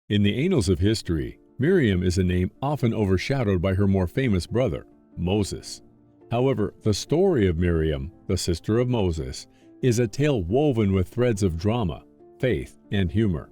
In the annals of history, Miriam is a name often overshadowed by her more famous brother, Moses. However, the story of Miriam, the sister of Moses, is a tale woven with threads of drama, faith, and humor.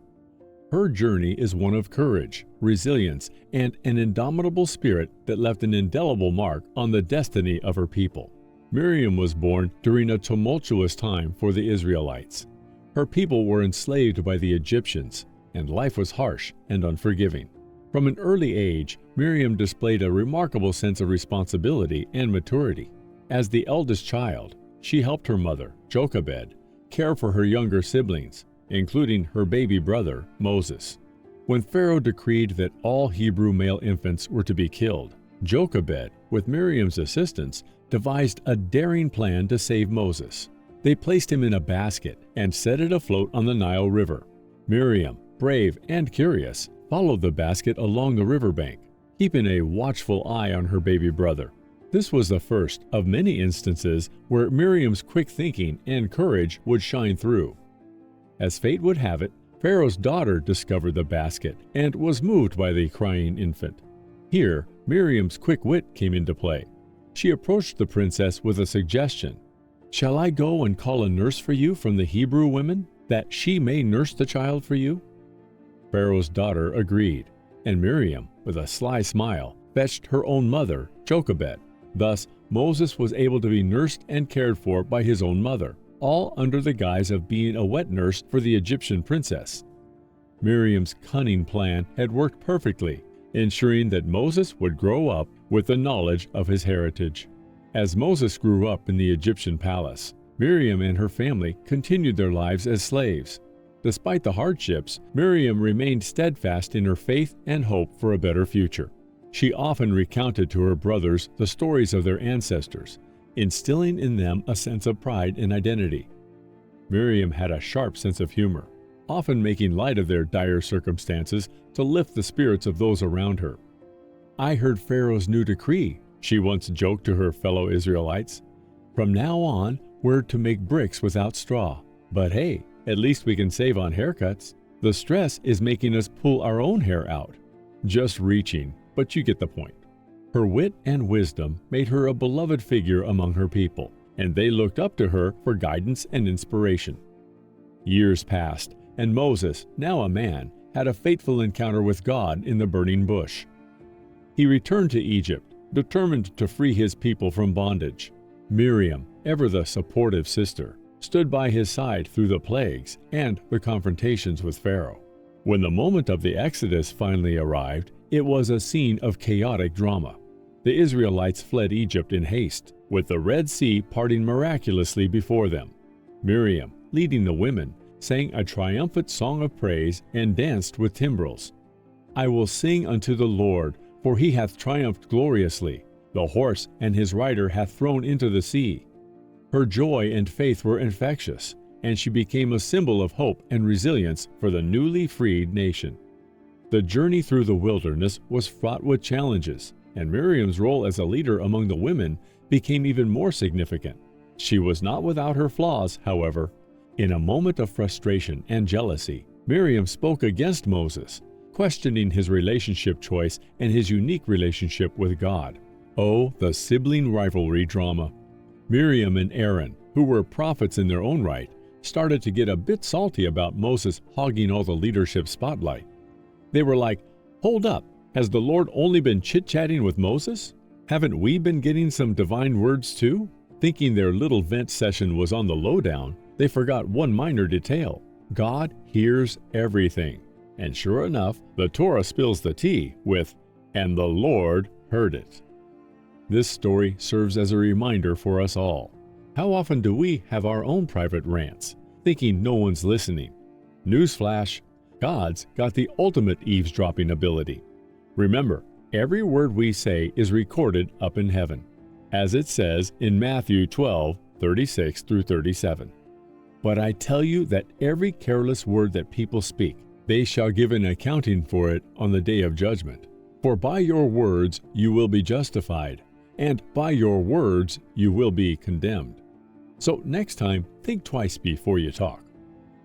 Her journey is one of courage, resilience, and an indomitable spirit that left an indelible mark on the destiny of her people. Miriam was born during a tumultuous time for the Israelites. Her people were enslaved by the Egyptians, and life was harsh and unforgiving. From an early age, Miriam displayed a remarkable sense of responsibility and maturity. As the eldest child, she helped her mother, Jochebed, care for her younger siblings, including her baby brother, Moses. When Pharaoh decreed that all Hebrew male infants were to be killed, Jochebed, with Miriam's assistance, devised a daring plan to save Moses. They placed him in a basket and set it afloat on the Nile River. Miriam, brave and curious, followed the basket along the riverbank, keeping a watchful eye on her baby brother. This was the first of many instances where Miriam's quick thinking and courage would shine through. As fate would have it, Pharaoh's daughter discovered the basket and was moved by the crying infant. Here, Miriam's quick wit came into play. She approached the princess with a suggestion. "Shall I go and call a nurse for you from the Hebrew women, that she may nurse the child for you?" Pharaoh's daughter agreed, and Miriam, with a sly smile, fetched her own mother, Jochebed. Thus, Moses was able to be nursed and cared for by his own mother, all under the guise of being a wet nurse for the Egyptian princess. Miriam's cunning plan had worked perfectly, ensuring that Moses would grow up with the knowledge of his heritage. As Moses grew up in the Egyptian palace, Miriam and her family continued their lives as slaves. Despite the hardships, Miriam remained steadfast in her faith and hope for a better future. She often recounted to her brothers the stories of their ancestors, instilling in them a sense of pride and identity. Miriam had a sharp sense of humor, often making light of their dire circumstances to lift the spirits of those around her. "I heard Pharaoh's new decree," she once joked to her fellow Israelites. "From now on, we're to make bricks without straw. But hey, at least we can save on haircuts. The stress is making us pull our own hair out." Just reaching, but you get the point. Her wit and wisdom made her a beloved figure among her people, and they looked up to her for guidance and inspiration. Years passed, and Moses, now a man, had a fateful encounter with God in the burning bush. He returned to Egypt, determined to free his people from bondage. Miriam, ever the supportive sister, stood by his side through the plagues and the confrontations with Pharaoh. When the moment of the Exodus finally arrived, it was a scene of chaotic drama. The Israelites fled Egypt in haste, with the Red Sea parting miraculously before them. Miriam, leading the women, sang a triumphant song of praise and danced with timbrels. "I will sing unto the Lord, for he hath triumphed gloriously. The horse and his rider hath thrown into the sea." Her joy and faith were infectious, and she became a symbol of hope and resilience for the newly freed nation. The journey through the wilderness was fraught with challenges, and Miriam's role as a leader among the women became even more significant. She was not without her flaws, however. In a moment of frustration and jealousy, Miriam spoke against Moses, questioning his relationship choice and his unique relationship with God. Oh, the sibling rivalry drama. Miriam and Aaron, who were prophets in their own right, started to get a bit salty about Moses hogging all the leadership spotlight. They were like, "Hold up, has the Lord only been chit-chatting with Moses? Haven't we been getting some divine words too?" Thinking their little vent session was on the lowdown, they forgot one minor detail. God hears everything. And sure enough, the Torah spills the tea with, "And the Lord heard it." This story serves as a reminder for us all. How often do we have our own private rants, thinking no one's listening? Newsflash, God's got the ultimate eavesdropping ability. Remember, every word we say is recorded up in heaven, as it says in Matthew 12:36 through 37. "But I tell you that every careless word that people speak, they shall give an accounting for it on the day of judgment. For by your words you will be justified, and by your words you will be condemned." So next time, think twice before you talk.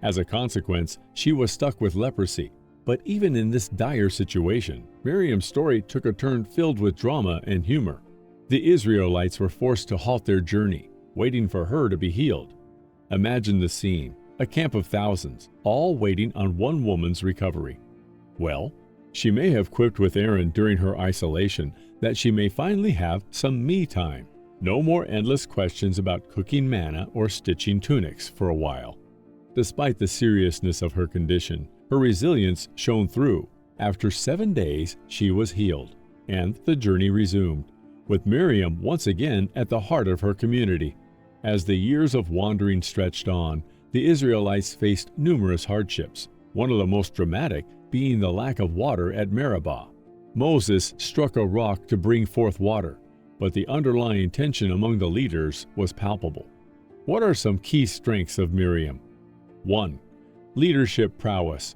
As a consequence, she was stuck with leprosy. But even in this dire situation, Miriam's story took a turn filled with drama and humor. The Israelites were forced to halt their journey, waiting for her to be healed. Imagine the scene, a camp of thousands, all waiting on one woman's recovery. Well, she may have quipped with Aaron during her isolation that she may finally have some me time. No more endless questions about cooking manna or stitching tunics for a while. Despite the seriousness of her condition, her resilience shone through. After 7 days, she was healed, and the journey resumed, with Miriam once again at the heart of her community. As the years of wandering stretched on, the Israelites faced numerous hardships, one of the most dramatic being the lack of water at Meribah. Moses struck a rock to bring forth water, but the underlying tension among the leaders was palpable. What are some key strengths of Miriam? 1. Leadership prowess.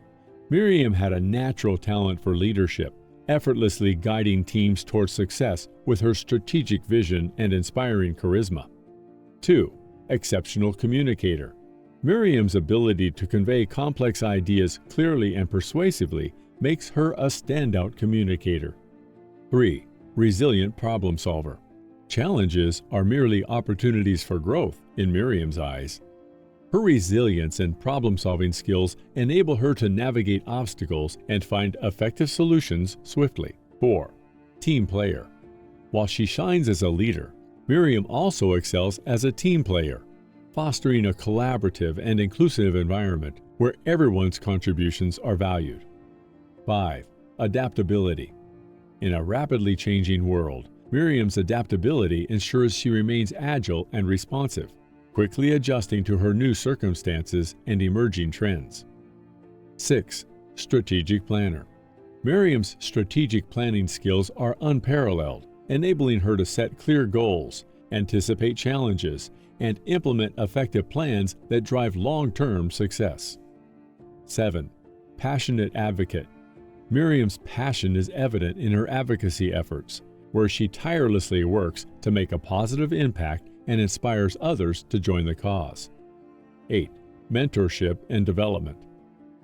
Miriam had a natural talent for leadership, effortlessly guiding teams towards success with her strategic vision and inspiring charisma. 2. Exceptional communicator. Miriam's ability to convey complex ideas clearly and persuasively makes her a standout communicator. 3. Resilient problem solver. Challenges are merely opportunities for growth in Miriam's eyes. Her resilience and problem-solving skills enable her to navigate obstacles and find effective solutions swiftly. 4. Team player. While she shines as a leader, Miriam also excels as a team player, fostering a collaborative and inclusive environment where everyone's contributions are valued. 5. Adaptability. In a rapidly changing world, Miriam's adaptability ensures she remains agile and responsive, quickly adjusting to her new circumstances and emerging trends. 6. Strategic planner. Miriam's strategic planning skills are unparalleled, enabling her to set clear goals, anticipate challenges, and implement effective plans that drive long-term success. 7. Passionate advocate. Miriam's passion is evident in her advocacy efforts, where she tirelessly works to make a positive impact and inspires others to join the cause. 8. Mentorship and development.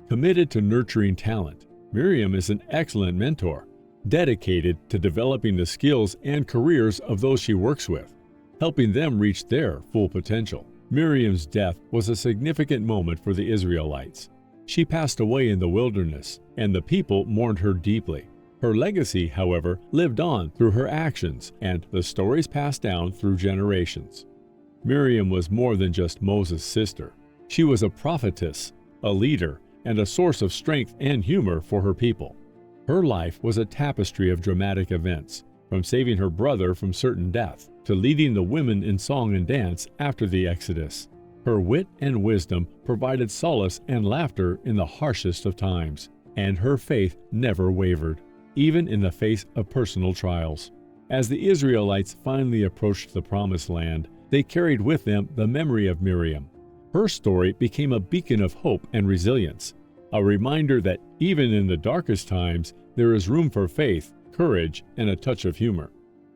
Committed to nurturing talent, Miriam is an excellent mentor, dedicated to developing the skills and careers of those she works with, helping them reach their full potential. Miriam's death was a significant moment for the Israelites. She passed away in the wilderness, and the people mourned her deeply. Her legacy, however, lived on through her actions, and the stories passed down through generations. Miriam was more than just Moses' sister. She was a prophetess, a leader, and a source of strength and humor for her people. Her life was a tapestry of dramatic events, from saving her brother from certain death to leading the women in song and dance after the Exodus. Her wit and wisdom provided solace and laughter in the harshest of times, and her faith never wavered, even in the face of personal trials. As the Israelites finally approached the Promised Land, they carried with them the memory of Miriam. Her story became a beacon of hope and resilience, a reminder that even in the darkest times, there is room for faith, courage, and a touch of humor.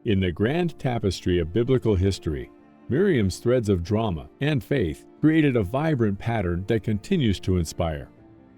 In the grand tapestry of biblical history, Miriam's threads of drama and faith created a vibrant pattern that continues to inspire.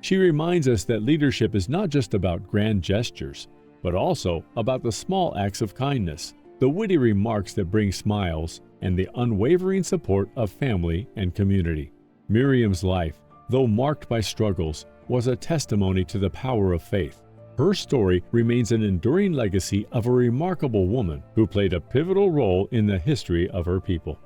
She reminds us that leadership is not just about grand gestures, but also about the small acts of kindness, the witty remarks that bring smiles, and the unwavering support of family and community. Miriam's life, though marked by struggles, was a testimony to the power of faith. Her story remains an enduring legacy of a remarkable woman who played a pivotal role in the history of her people.